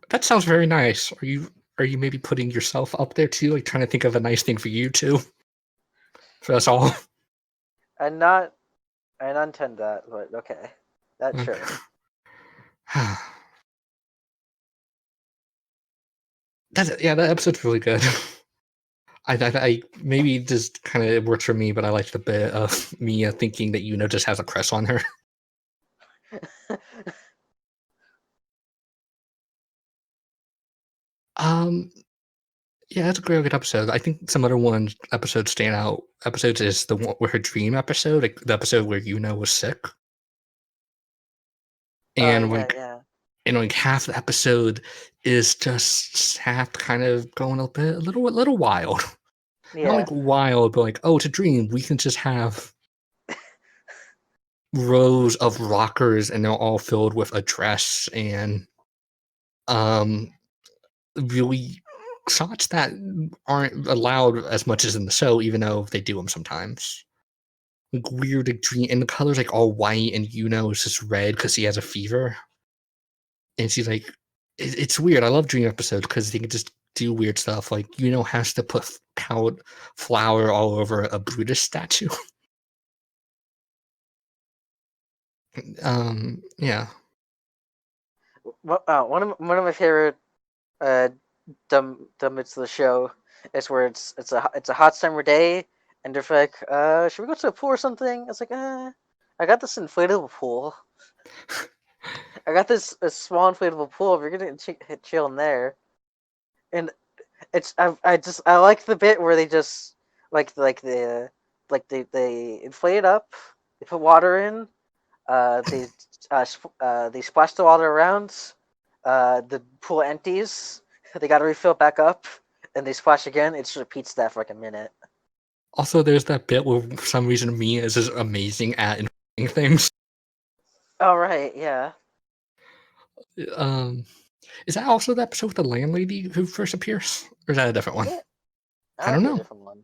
That sounds very nice. Are you maybe putting yourself up there too, like trying to think of a nice thing for you too, for us all? And not I didn't intend that, but okay. That's Okay. sure. That's yeah, that episode's really good. I maybe just kind of works for me, but I like the bit of Mia thinking that just has a crush on her. Um, yeah, that's a really good episode. I think some other episodes stand out. Episodes is the one where her dream episode, like the episode where was sick, and Yeah, like yeah. and like half the episode is just half kind of going a little wild. Not like Yeah. wild, but like, oh, it's a dream. We can just have rows of rockers, and they're all filled with a dress and um really shots that aren't allowed as much as in the show, even though they do them sometimes. Like weird like, dream, and the colors like all white, and is just red because he has a fever, and she's like, it's weird. I love dream episodes because they can just do weird stuff. Like has to put flour all over a Brutus statue. Yeah. One of my favorite uh dumb bits of the show is where it's a hot summer day and they're like, should we go to a pool or something? It's like, I got this inflatable pool. I got this a small inflatable pool. We're gonna chill in there, and I like the bit where they just they inflate it up, they put water in, they splash the water around, the pool empties, they got to refill it back up, and they splash again. It just repeats that for like a minute. Also, there's that bit where for some reason Mia is just amazing at inflating things. Oh right, yeah. Um, is that also the episode with the landlady who first appears, or is that a different Is one? it? That I might don't be a know. different one.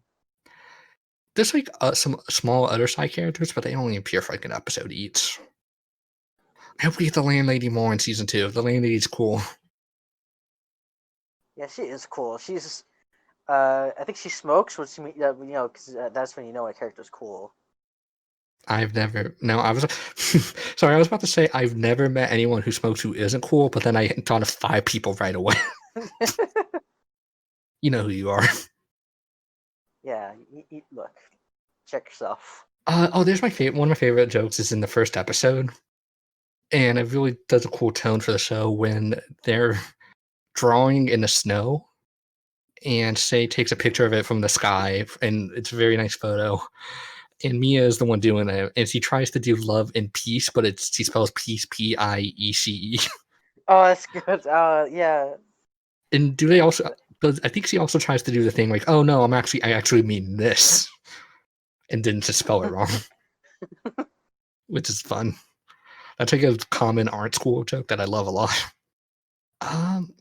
There's like some small other side characters, but they only appear for like an episode each. I hope we get the landlady more in season 2. The landlady's cool. Yeah, she is cool. She's I think she smokes, which because that's when you know a character's cool. I've never. No, I was. Sorry, I was about to say I've never met anyone who smokes who isn't cool, but then I thought of 5 people right away. You know who you are. Yeah, look, check yourself. There's my favorite. One of my favorite jokes is in the first episode, and it really does a cool tone for the show when they're drawing in the snow, and Say takes a picture of it from the sky, and it's a very nice photo. And Mia is the one doing it, and she tries to do love and peace, but she spells peace Piece. Oh, that's good. Yeah. And do they also? I think she also tries to do the thing like, oh no, I actually mean this, and didn't just spell it wrong, which is fun. That's like a common art school joke that I love a lot. Um,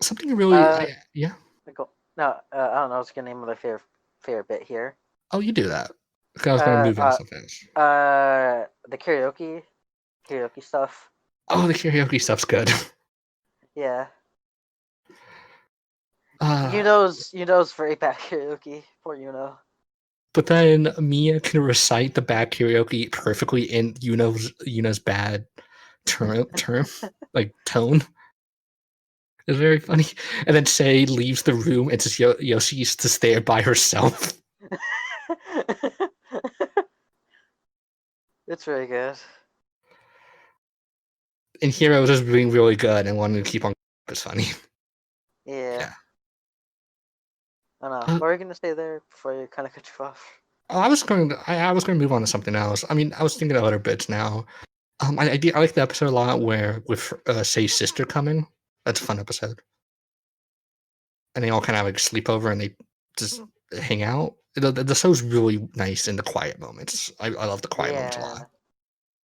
something really, uh, yeah. go. No, I don't know. What's the name of the fair bit here? Oh, you do that. Okay, I was going to Uh, move into uh, something else. the karaoke stuff. Oh, the karaoke stuff's good. Yeah. Uh, You know's very bad karaoke. Poor but then Mia can recite the bad karaoke perfectly in Yuno's bad term like tone. It's very funny. And then Say leaves the room and just Yoshi's to stare by herself. It's very good. And Hero just being really good and wanting to keep on. It's funny. Yeah. Yeah. I don't know. Uh, What were you gonna say there before you kind of cut you off? I was going to. I was going to move on to something else. I mean, I was thinking of other bits now. I like the episode a lot where with Say's sister coming. That's a fun episode. And they all kind of like sleep over and they just hang out. The show's really nice in the quiet moments. I love the quiet moments a lot.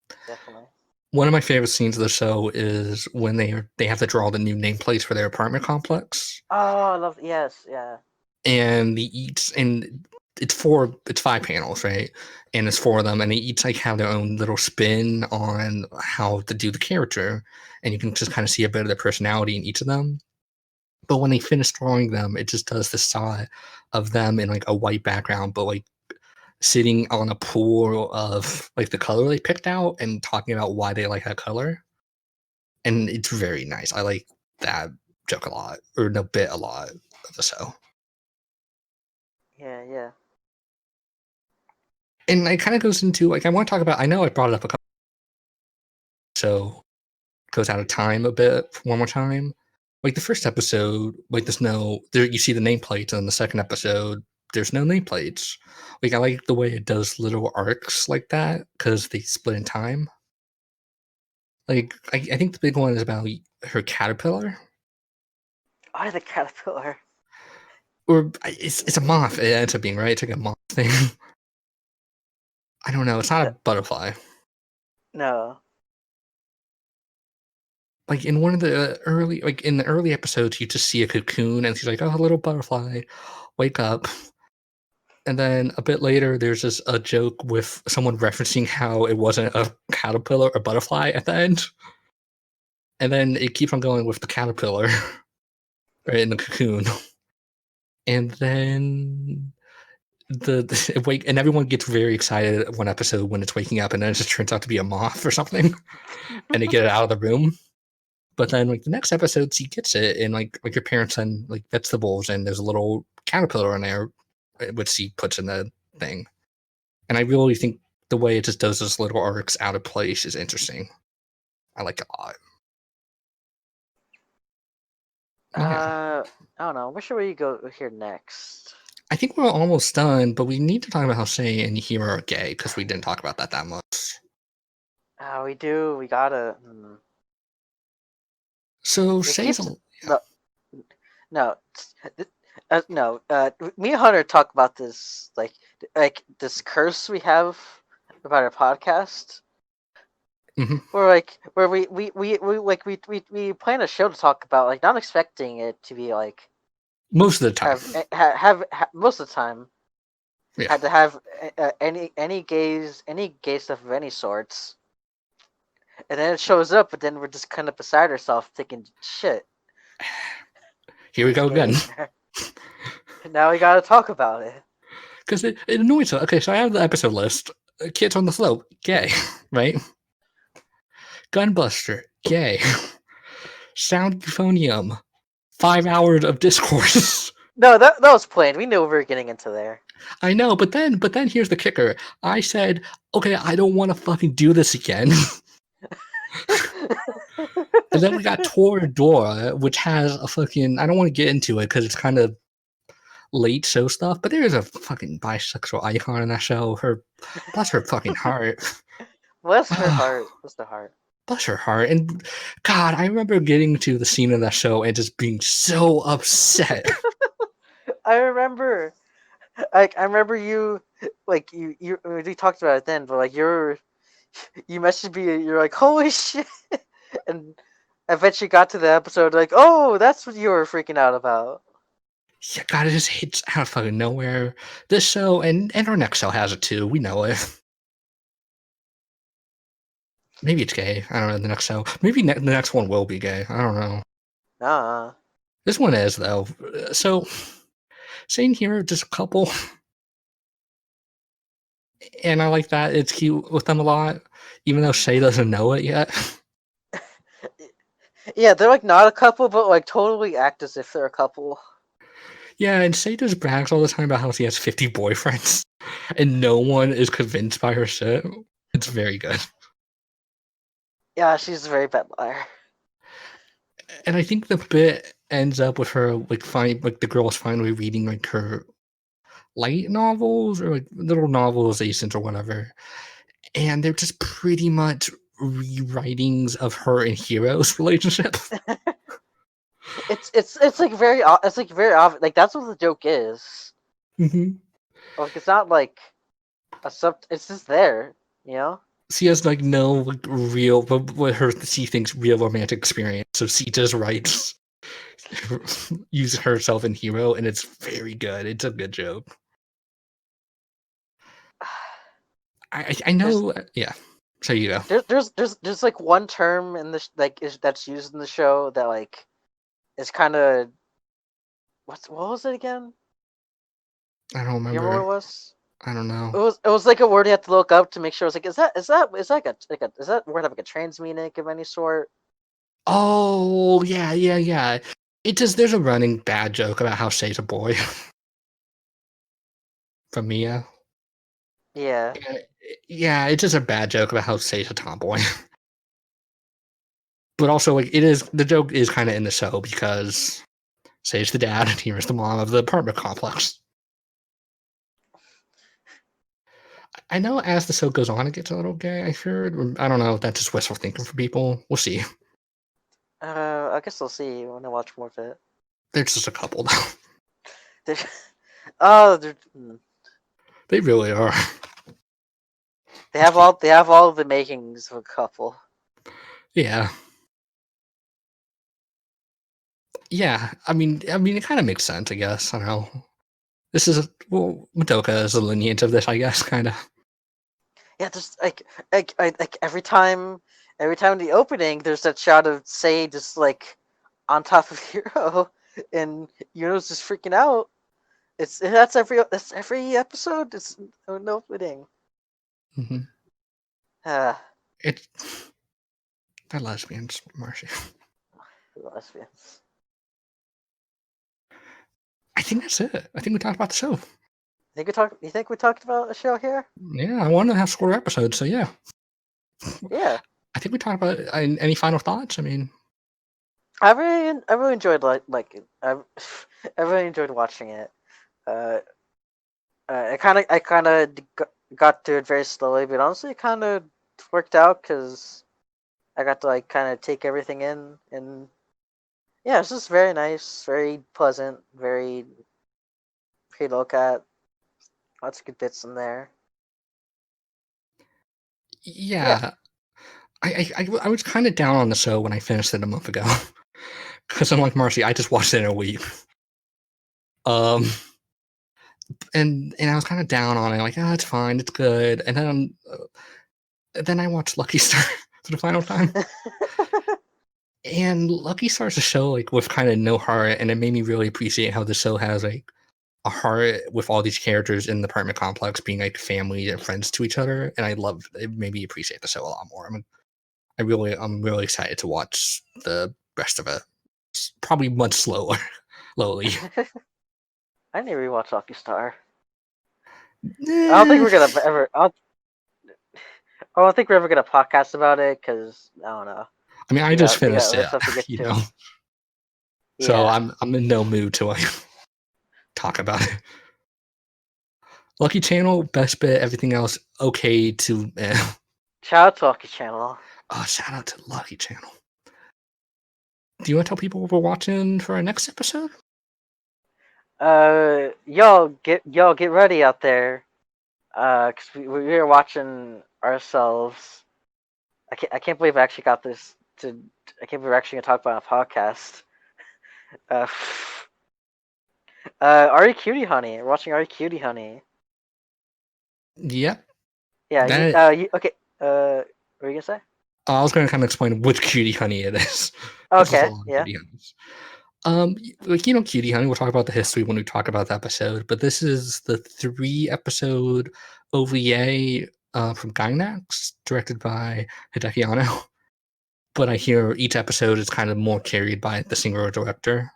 Yeah, definitely. One of my favorite scenes of the show is when they have to draw the new nameplates for their apartment complex, Oh, I love. Yes, yeah. and it's 5 panels, right? And it's 4 of them, and they each like have their own little spin on how to do the character, and you can just kind of see a bit of their personality in each of them. But when they finish drawing them, it just does the shot of them in like a white background, but like sitting on a pool of like the color they picked out and talking about why they like that color. And it's very nice. I like that joke a lot, or no bit a lot of the show. Yeah, yeah. And it kind of goes into like I want to talk about. I know I brought it up a couple, so goes out of time a bit one more time. Like the first episode, like there's no there. You see the nameplates, and the second episode, there's no nameplates. Like I like the way it does little arcs like that because they split in time. Like I think the big one is about her caterpillar, Oh, the caterpillar. or it's a moth. It ends up being right. It's like a moth thing. I don't know. It's not a The, butterfly. No. Like in one of the early episodes, you just see a cocoon, and she's like, "Oh, little butterfly, wake up." And then a bit later, there's just a joke with someone referencing how it wasn't a caterpillar or butterfly at the end. And then it keeps on going with the caterpillar right, in the cocoon. And then it wake and everyone gets very excited at one episode when it's waking up, and then it just turns out to be a moth or something, and they get it out of the room. But then like the next episode, she gets it, and like your parents send like vegetables, and there's a little caterpillar in there, which she puts in the thing. And I really think the way it just does those little arcs out of place is interesting. I like it a lot. Yeah. I don't know. Where should we go here next? I think we're almost done, but we need to talk about how Sei and Hiro are gay because we didn't talk about that much. We do. We gotta. So It Sei's keeps no, no, no. Me and Hunter talk about this like this curse we have about our podcast. Mhm. Where we plan a show to talk about, like, not expecting it to be like Most of the time. have most of the time Yeah. had to have any gay stuff of any sorts, and then it shows up, but then we're just kind of beside ourselves thinking, shit, Here we he's go again. gay. Now we gotta talk about it. Because it annoys her. Okay, so I have the episode list. Kids on the Slope, gay, right? Gunbuster, gay. Sound euphonium, 5 hours of discourse. No, that was planned. We knew we were getting into there. I know, but then here's the kicker. I said, okay, I don't want to fucking do this again. And then we got Toradora, which has a fucking, I don't want to get into it because it's kind of late show stuff, but there is a fucking bisexual icon in that show. Bless her fucking heart. Bless her heart. Bless the heart. Bless her heart. And God, I remember getting to the scene of that show and just being so upset. I remember. I remember you, like, you we talked about it then, but like you messaged me, you're like, holy shit, and I bet you got to the episode like, oh, that's what you were freaking out about. Yeah, God, it just hits out of fucking nowhere. This show and our next show has it too. We know it. Maybe it's gay. I don't know. The next show, maybe the next one will be gay. I don't know. Nah. This one is though. So, saying here, just a couple, and I like that. It's cute with them a lot, even though Shay doesn't know it yet. Yeah, they're like not a couple, but like totally act as if they're a couple. Yeah, and Shay just brags all the time about how she has 50 boyfriends, and no one is convinced by her shit. It's very good. Yeah, she's a very bad liar. And I think the bit ends up with her like the girl is finally reading like her light novels or like little novelizations or whatever, and they're just pretty much rewritings of her and Hero's relationship. It's like very obvious. Like, that's what the joke is. Mm-hmm. Like, it's not like a sub. It's just there, you know. She has like no like, real, what her she thinks real romantic experience, so she just writes use herself in Hero, and it's very good. It's a good joke. I There's know. Yeah. So you go. there's like one term in this, like, that's used in the show that, like, is kind of, what was it again? I don't You remember what remember. it was? I don't know. It was like a word you have to look up to make sure. It's like, is that word have like a trans meaning of any sort? Oh yeah. It just there's a running bad joke about how Shay's a boy from Mia. Yeah. Yeah, it's just a bad joke about how Shay's a tomboy. But also, like, it is the joke is kind of in the show because Shay's the dad and here's the mom of the apartment complex. I know as the show goes on, it gets a little gay. I heard. I don't know if that's just wishful thinking for people. We'll see. I guess we'll see when I watch more of it. There's just a couple though. They're- oh, they're, They really are. They have all the makings of a couple. Yeah. Yeah, I mean, it kind of makes sense, I guess. I don't know. This is Madoka is a lineage of this, I guess, kind of. Yeah, just like every time in the opening, there's that shot of Sei just like on top of Hero, and Hero's just freaking out. That's every episode. It's an opening. Hmm. Ah, It they're lesbians, Marcy. lesbians. I think that's it. I think we talked about the show. You think we talked about a show here? Yeah, I want to have shorter episodes, so yeah. Yeah, I think we talked about it. Any final thoughts? I mean, I really enjoyed I really enjoyed watching it. Uh, I kind of got through it very slowly, but honestly, it kind of worked out because I got to like kind of take everything in, and yeah, it's just very nice, very pleasant, very pretty to look at. Lots of good bits in there. Yeah, yeah, I was kind of down on the show when I finished it a month ago because I'm like Marcy. I just watched it in a week. Um, and I was kind of down on it, like, oh, it's fine, it's good. And then I watched Lucky Star for the final time, and Lucky Star's a show like with kind of no heart, and it made me really appreciate how the show has like a heart with all these characters in the apartment complex being like family and friends to each other, and I love it. Made me appreciate the show a lot more. I'm really excited to watch the rest of it. Probably much slower, slowly. I need to rewatch Lucky Star. I don't think Eh, we're gonna ever. I don't think we're ever gonna podcast about it because I don't know. I mean, I just We got finished other it, stuff to get you to. know, so Yeah, I'm in no mood to like talk about it. Lucky Channel, best bit. Everything else okay to. shout out to Lucky Channel. Oh, shout out to Lucky Channel. Do you want to tell people what we're watching for our next episode? Y'all get ready out there. Cause we were watching ourselves. I can't believe I actually got this to. I can't believe we're actually gonna talk about a podcast. Uh, Ari Cutie Honey. We're watching Ari Cutie Honey. Yep. Yeah. That Okay. What were you gonna say? I was going to kind of explain which Cutie Honey it is because there's a Okay. lot of Yeah. Cutie Honeys. Like Cutie Honey. We'll talk about the history when we talk about the episode. But this is the 3 episode OVA from Gainax, directed by Hideki Anno. But I hear each episode is kind of more carried by the single director.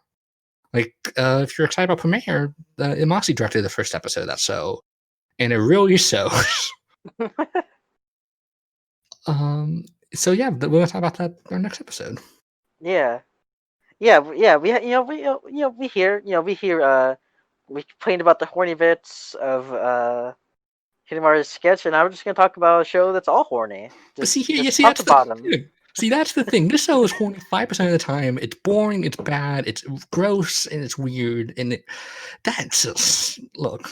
Like, if you're excited about Premiere, Imasi directed the first episode of that show, and it really shows. um, so yeah, we're gonna talk about that in our next episode. Yeah. Yeah. We hear we complained about the horny bits of Hidamari's sketch, and now we're just gonna talk about a show that's all horny, But see here, you just see top to that's the bottom. see that's the thing. This show is horny 5% of the time. It's boring. It's bad. It's gross and it's weird. And that's just look.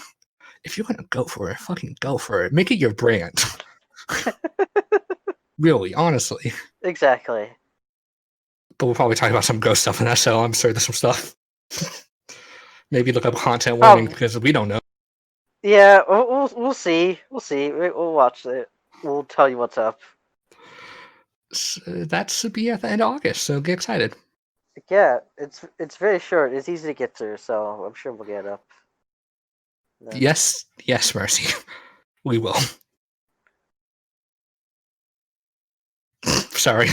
If you're gonna go for it, fucking go for it. Make it your brand. Really, honestly. Exactly. But we'll probably talk about some gross stuff in that show. I'm sure there's some stuff. Maybe look up content warning Probably. because we don't know. Yeah, we'll see. We'll see. We'll watch it. We'll tell you what's up. So that should be at the end of August. So get excited. Yeah, it's very short. It's easy to get through, so I'm sure we'll get up. Then. Yes, yes, Mercy. We will. Sorry.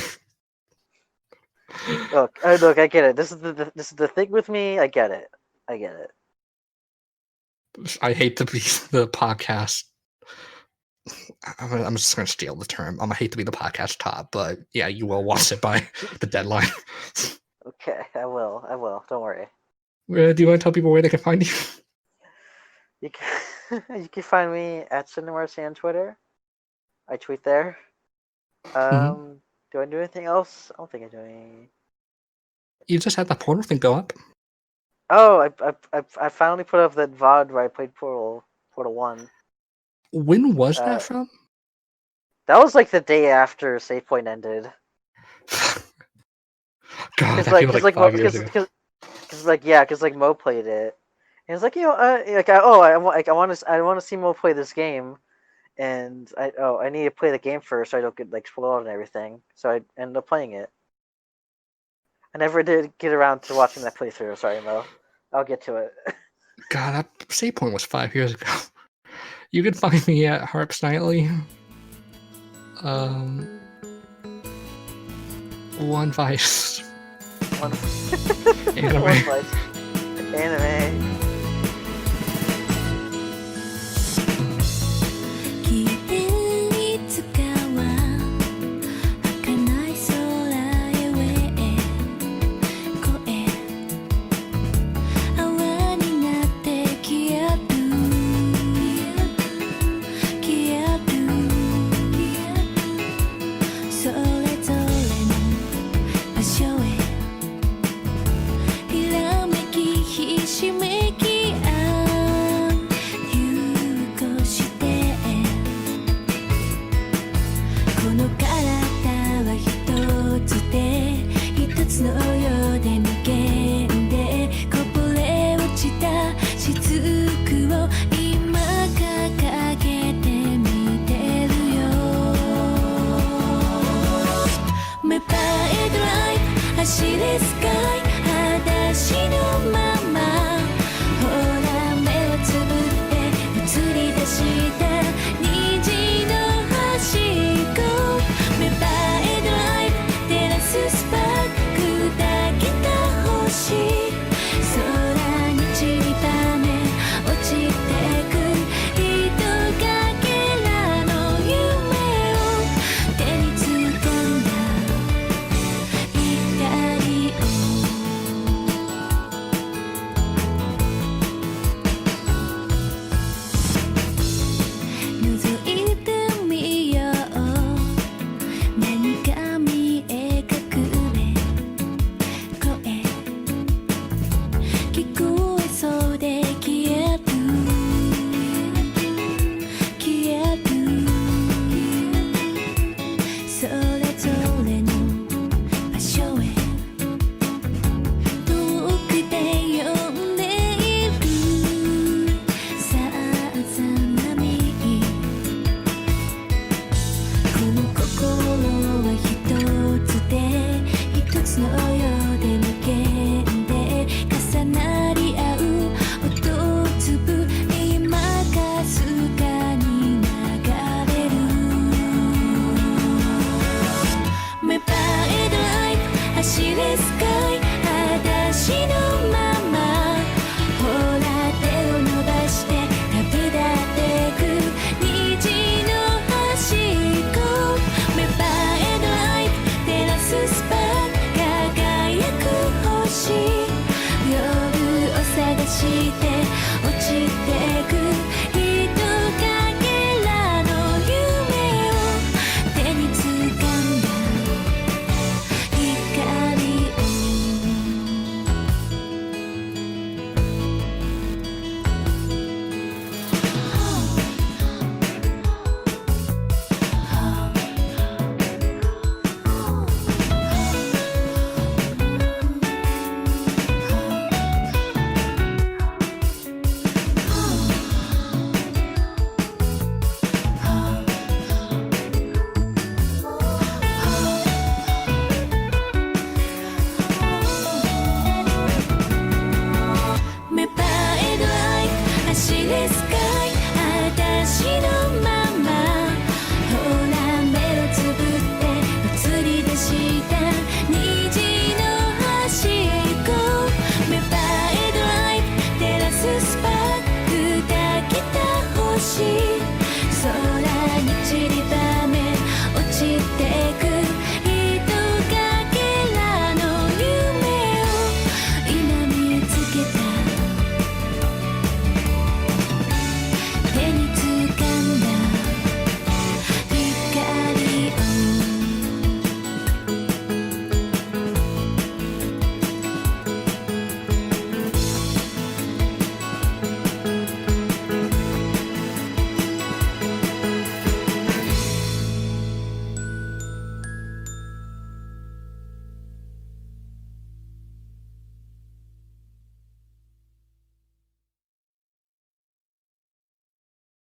Look, I get it. This is the thing with me. I get it. I get it. I hate to be the podcast. I'm just going to steal the term. I hate to be the podcast top, but yeah, you will watch it by the deadline. Okay, I will. I will. Don't worry. Do you want to tell people where they can find you? You can you can find me at Cinemarcy on Twitter. I tweet there. Mm-hmm. Do I do anything else? I don't think I do any. You just had the portal thing go up. Oh, I finally put up that VOD where I played Portal 1. When was Uh, that from? That was like the day after Save Point ended. God, Cause that like, feels cause like like, Mo, 5 years ago. cause like Mo played it, and it's like I want to see Mo play this game, and I need to play the game first so I don't get like spoiled and everything. So I ended up playing it. I never did get around to watching that playthrough. Sorry, Mo. I'll get to it. God, that save point was 5 years ago. You can find me at Harps Nightly. One Vice. One, Anime. one Vice. Anime. 聞いていつかは儚い空へ上へ声泡になって消えるそれぞれの場所へひらめきひしめきあゆうこしてこの体は一つで一つのようで無限でこぼれ落ちた雫を今掲げてみてるよ芽生えドライブ走れスカイ裸足のままほら目をつぶって映り出した虹の端っこ芽生えドライブ照らすスパーク砕けた星空に散りばめ落ちてく人影らの夢を手につかんだ光を覗いてみよう何か見え隠れ声聞こえそうで消えるそれぞれの場所へ遠くで呼んでいるさざ波この心は一つで一つのようで無限で重なり合う音粒今かすかに流れる芽生えドライブ走れスカイ裸足のままほら手を伸ばして旅立ってく虹の端っこ芽生えドライブ照らすスパーク輝く星夜を探して落ちて